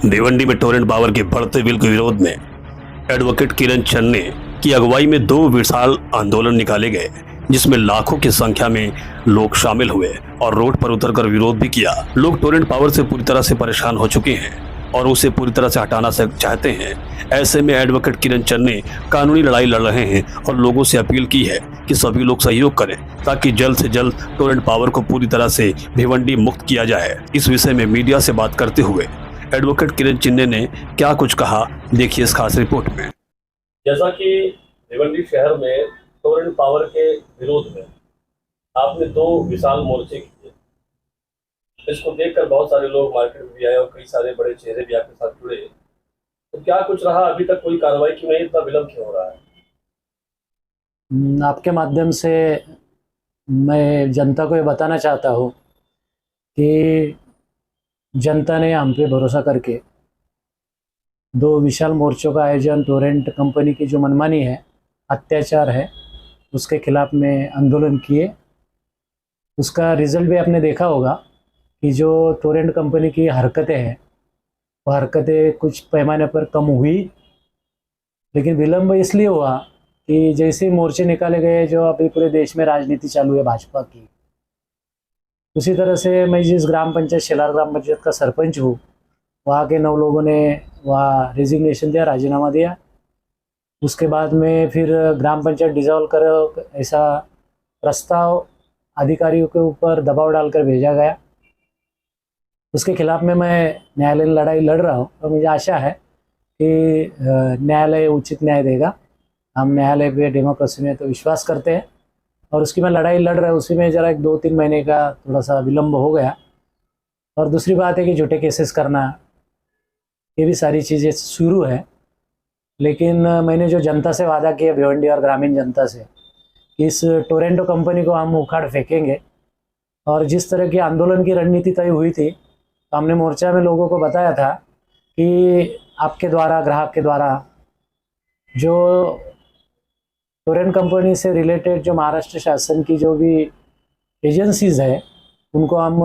भिवंडी में Torrent power के बढ़ते बिल के विरोध में एडवोकेट किरण चन्ने की अगुवाई में 2 विशाल आंदोलन निकाले गए, जिसमें लाखों की संख्या में लोग शामिल हुए और रोड पर उतरकर विरोध भी किया। लोग टोरेंट पावर से पूरी तरह से परेशान हो चुके हैं और उसे पूरी तरह से हटाना चाहते हैं। ऐसे में एडवोकेट किरण चन्ने कानूनी लड़ाई लड़ रहे हैं और लोगों से अपील की है कि सभी लोग सहयोग करें ताकि जल्द से जल्द टोरेंट पावर को पूरी तरह से भिवंडी मुक्त किया जाए। इस विषय में मीडिया से बात करते हुए एडवोकेट किरण चन्ने ने क्या कुछ कहा, देखिए इस खास रिपोर्ट में। जैसा कि भिवंडी शहर में टोरेंट पावर के विरोध में आपने 2 विशाल मोर्चे किए, इसको देखकर बहुत सारे लोग मार्केट में भी आए और कई सारे बड़े चेहरे भी आपके साथ जुड़े, तो क्या कुछ रहा? अभी तक कोई कार्रवाई क्यों नहीं, इतना विलंब क्यों हो रहा है? आपके माध्यम से मैं जनता को ये बताना चाहता हूँ कि जनता ने हम पे भरोसा करके 2 विशाल मोर्चों का आयोजन, टोरेंट कंपनी की जो मनमानी है, अत्याचार है, उसके खिलाफ में आंदोलन किए। उसका रिजल्ट भी आपने देखा होगा कि जो टोरेंट कंपनी की हरकतें हैं वो हरकतें कुछ पैमाने पर कम हुई, लेकिन विलंब इसलिए हुआ कि जैसे मोर्चे निकाले गए, जो अभी पूरे देश में राजनीति चालू है भाजपा की, उसी तरह से मैं जिस ग्राम पंचायत शेलार ग्राम पंचायत का सरपंच हूँ, वहाँ के 9 लोगों ने वहाँ रेजिग्नेशन दिया, राजीनामा दिया। उसके बाद में फिर ग्राम पंचायत डिसॉल्व कर ऐसा प्रस्ताव अधिकारियों के ऊपर दबाव डालकर भेजा गया। उसके खिलाफ में मैं न्यायालयीन लड़ाई लड़ रहा हूँ और मुझे आशा है कि न्यायालय उचित न्याय देगा। हम न्यायालय पे, डेमोक्रेसी में तो विश्वास करते हैं और उसकी मैं लड़ाई लड़ रहा हूँ। उसी में ज़रा 2-3 महीने का थोड़ा सा विलम्ब हो गया। और दूसरी बात है कि झूठे केसेस करना, ये भी सारी चीज़ें शुरू है। लेकिन मैंने जो जनता से वादा किया, भिवंडी और ग्रामीण जनता से, कि इस टोरेंटो कंपनी को हम उखाड़ फेंकेंगे। और जिस तरह की आंदोलन की रणनीति तय हुई थी, तो हमने मोर्चा में लोगों को बताया था कि आपके द्वारा, ग्राहक के द्वारा, जो टोरेंट कंपनी से रिलेटेड जो महाराष्ट्र शासन की जो भी एजेंसीज़ है, उनको हम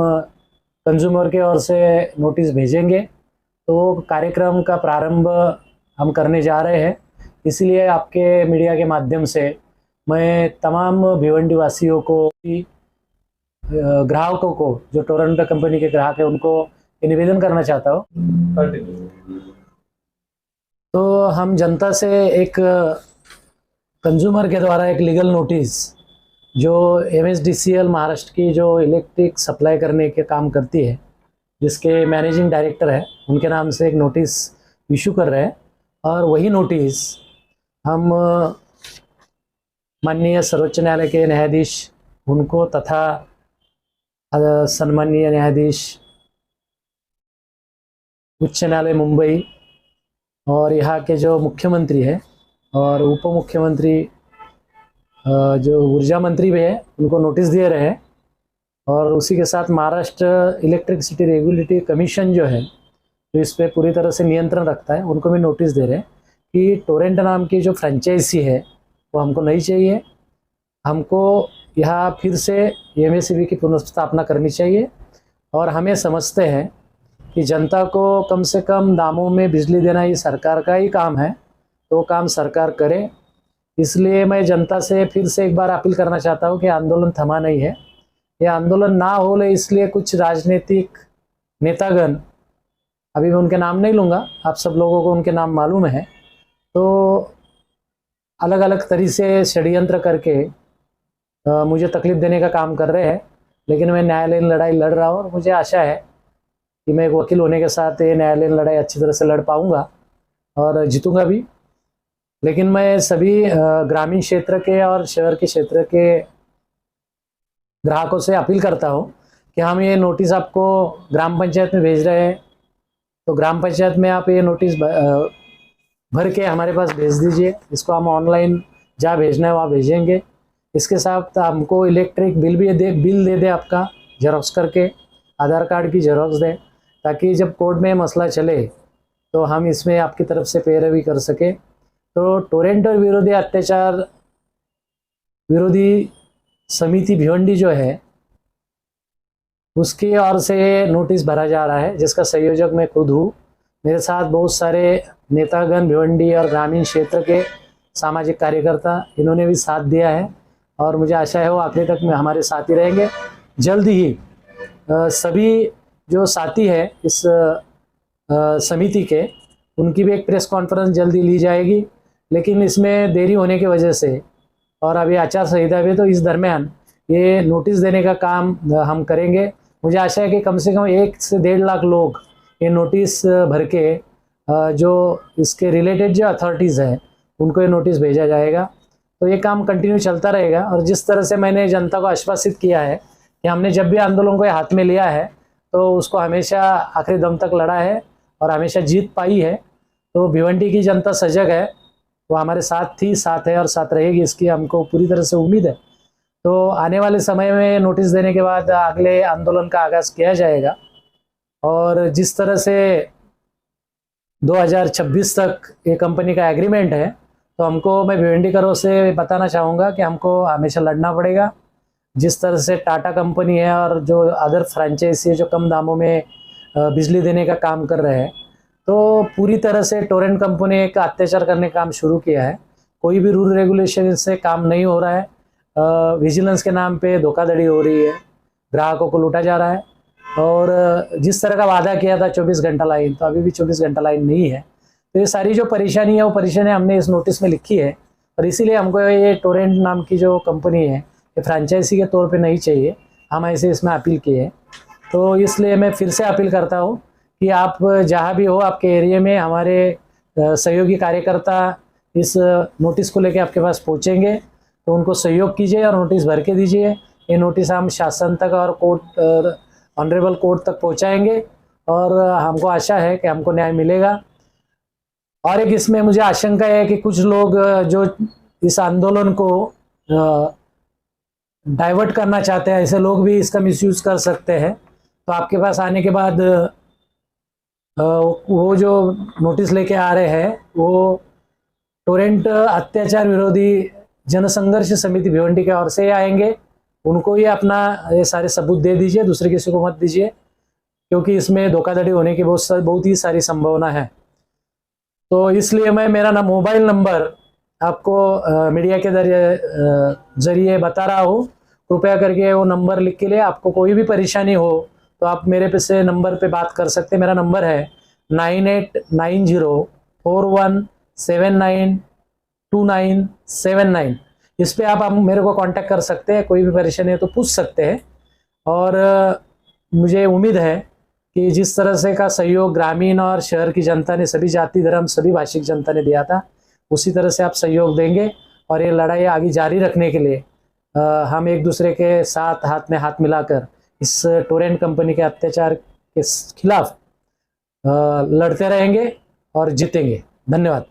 कंज्यूमर के ओर से नोटिस भेजेंगे। तो कार्यक्रम का प्रारंभ हम करने जा रहे हैं। इसलिए आपके मीडिया के माध्यम से मैं तमाम भिवंडी वासियों को, ग्राहकों को, जो टोरेंटो कंपनी के ग्राहक हैं, उनको ये निवेदन करना चाहता हूँ। तो हम जनता से एक कंज्यूमर के द्वारा एक लीगल नोटिस, जो MSDCL महाराष्ट्र की जो इलेक्ट्रिक सप्लाई करने के काम करती है, जिसके मैनेजिंग डायरेक्टर है, उनके नाम से एक नोटिस इशू कर रहे हैं। और वही नोटिस हम माननीय सर्वोच्च न्यायालय के न्यायाधीश उनको तथा सम्माननीय न्यायाधीश उच्च न्यायालय मुंबई और यहाँ के जो मुख्यमंत्री है और उप मुख्यमंत्री, जो ऊर्जा मंत्री भी है, उनको नोटिस दिए रहे हैं। और उसी के साथ महाराष्ट्र इलेक्ट्रिसिटी रेगुलेटरी कमीशन जो है, जो इस पर पूरी तरह से नियंत्रण रखता है, उनको भी नोटिस दे रहे हैं कि टोरेंट नाम की जो फ्रेंचाइजी है वो हमको नहीं चाहिए। हमको यहाँ फिर से MSEB की पुनर्स्थापना करनी चाहिए। और हमें समझते हैं कि जनता को कम से कम दामों में बिजली देना ये सरकार का ही काम है, तो वो काम सरकार करे। इसलिए मैं जनता से फिर से एक बार अपील करना चाहता हूँ कि आंदोलन थमा नहीं है। ये आंदोलन ना हो ले, इसलिए कुछ राजनीतिक नेतागण, अभी मैं उनके नाम नहीं लूँगा, आप सब लोगों को उनके नाम मालूम है, तो अलग अलग तरीके से षड्यंत्र करके मुझे तकलीफ देने का काम कर रहे हैं। लेकिन मैं न्यायालयीन लड़ाई लड़ रहा हूँ और मुझे आशा है कि मैं एक वकील होने के साथ ये न्यायालयीन लड़ाई अच्छी तरह से लड़ पाऊँगा और जीतूँगा भी। लेकिन मैं सभी ग्रामीण क्षेत्र के और शहर के क्षेत्र के ग्राहकों से अपील करता हूँ कि हम ये नोटिस आपको ग्राम पंचायत में भेज रहे हैं, तो ग्राम पंचायत में आप ये नोटिस भर के हमारे पास भेज दीजिए। इसको हम ऑनलाइन जहाँ भेजना है वहाँ भेजेंगे। इसके साथ हमको इलेक्ट्रिक बिल दे दे आपका, जेरोक्स करके, आधार कार्ड की जेरोक्स दें, ताकि जब कोर्ट में मसला चले तो हम इसमें आपकी तरफ से पैरवी कर सके। तो टोरेंटो विरोधी अत्याचार विरोधी समिति भिवंडी जो है, उसकी ओर से नोटिस भरा जा रहा है, जिसका संयोजक मैं खुद हूँ। मेरे साथ बहुत सारे नेतागण भिवंडी और ग्रामीण क्षेत्र के सामाजिक कार्यकर्ता, इन्होंने भी साथ दिया है और मुझे आशा है वो आखिरी तक में हमारे साथ ही रहेंगे। जल्द ही सभी जो साथी है इस समिति के, उनकी भी एक प्रेस कॉन्फ्रेंस जल्दी ली जाएगी, लेकिन इसमें देरी होने की वजह से और अभी आचार संहिता भी, तो इस दरमियान ये नोटिस देने का काम हम करेंगे। मुझे आशा है कि कम से कम 1 से 1.5 लाख लोग ये नोटिस भर के जो इसके रिलेटेड जो अथॉरिटीज़ हैं उनको ये नोटिस भेजा जाएगा। तो ये काम कंटिन्यू चलता रहेगा। और जिस तरह से मैंने जनता को आश्वासित किया है कि हमने जब भी आंदोलन को हाथ में लिया है तो उसको हमेशा आखिरी दम तक लड़ा है और हमेशा जीत पाई है। तो भिवंडी की जनता सजग है, वो हमारे साथ थी, साथ है और साथ रहेगी, इसकी हमको पूरी तरह से उम्मीद है। तो आने वाले समय में नोटिस देने के बाद अगले आंदोलन का आगाज़ किया जाएगा। और जिस तरह से 2026 तक ये कंपनी का एग्रीमेंट है, तो हमको, मैं भिवंडीकरों से बताना चाहूँगा कि हमको हमेशा लड़ना पड़ेगा। जिस तरह से टाटा कंपनी है और जो अदर फ्रेंचाइजी है जो कम दामों में बिजली देने का काम कर रहे हैं, तो पूरी तरह से टोरेंट कंपनी का अत्याचार करने का काम शुरू किया है। कोई भी रूल रेगुलेशन से काम नहीं हो रहा है। विजिलेंस के नाम पे धोखाधड़ी हो रही है, ग्राहकों को लूटा जा रहा है। और जिस तरह का वादा किया था 24 घंटा लाइन, तो अभी भी 24 घंटा लाइन नहीं है। तो ये सारी जो परेशानी है वो परेशानी हमने इस नोटिस में लिखी है और इसीलिए हमको ये टोरेंट नाम की जो कंपनी है ये फ्रेंचाइजी के तौर पे नहीं चाहिए, हम ऐसे इसमें अपील किए हैं। तो इसलिए मैं फिर से अपील करता हूँ कि आप जहाँ भी हो, आपके एरिया में हमारे सहयोगी कार्यकर्ता इस नोटिस को लेकर आपके पास पहुँचेंगे, तो उनको सहयोग कीजिए और नोटिस भर के दीजिए। ये नोटिस हम शासन तक और कोर्ट, ऑनरेबल कोर्ट तक पहुँचाएंगे और हमको आशा है कि हमको न्याय मिलेगा। और एक इसमें मुझे आशंका है कि कुछ लोग जो इस आंदोलन को डाइवर्ट करना चाहते हैं, ऐसे लोग भी इसका मिसयूज़ कर सकते हैं। तो आपके पास आने के बाद वो जो नोटिस लेके आ रहे हैं वो टोरेंट अत्याचार विरोधी जनसंघर्ष समिति भिवंडी के ओर से आएंगे। उनको ही अपना ये सारे सबूत दे दीजिए, दूसरे किसी को मत दीजिए, क्योंकि इसमें धोखाधड़ी होने की बहुत ही सारी संभावना है। तो इसलिए मैं मेरा मोबाइल नंबर आपको मीडिया के जरिए बता रहा हूँ। कृपया करके वो नंबर लिख के लिए, आपको कोई भी परेशानी हो तो आप मेरे पे से नंबर पे बात कर सकते हैं। मेरा नंबर है 989041792979। इस पे आप मेरे को कांटेक्ट कर सकते हैं, कोई भी परेशानी है तो पूछ सकते हैं। और मुझे उम्मीद है कि जिस तरह से का सहयोग ग्रामीण और शहर की जनता ने, सभी जाति धर्म सभी भाषिक जनता ने दिया था, उसी तरह से आप सहयोग देंगे। और ये लड़ाई आगे जारी रखने के लिए हम एक दूसरे के साथ हाथ में हाथ मिलाकर इस टोरेंट कंपनी के अत्याचार के खिलाफ लड़ते रहेंगे और जीतेंगे। धन्यवाद।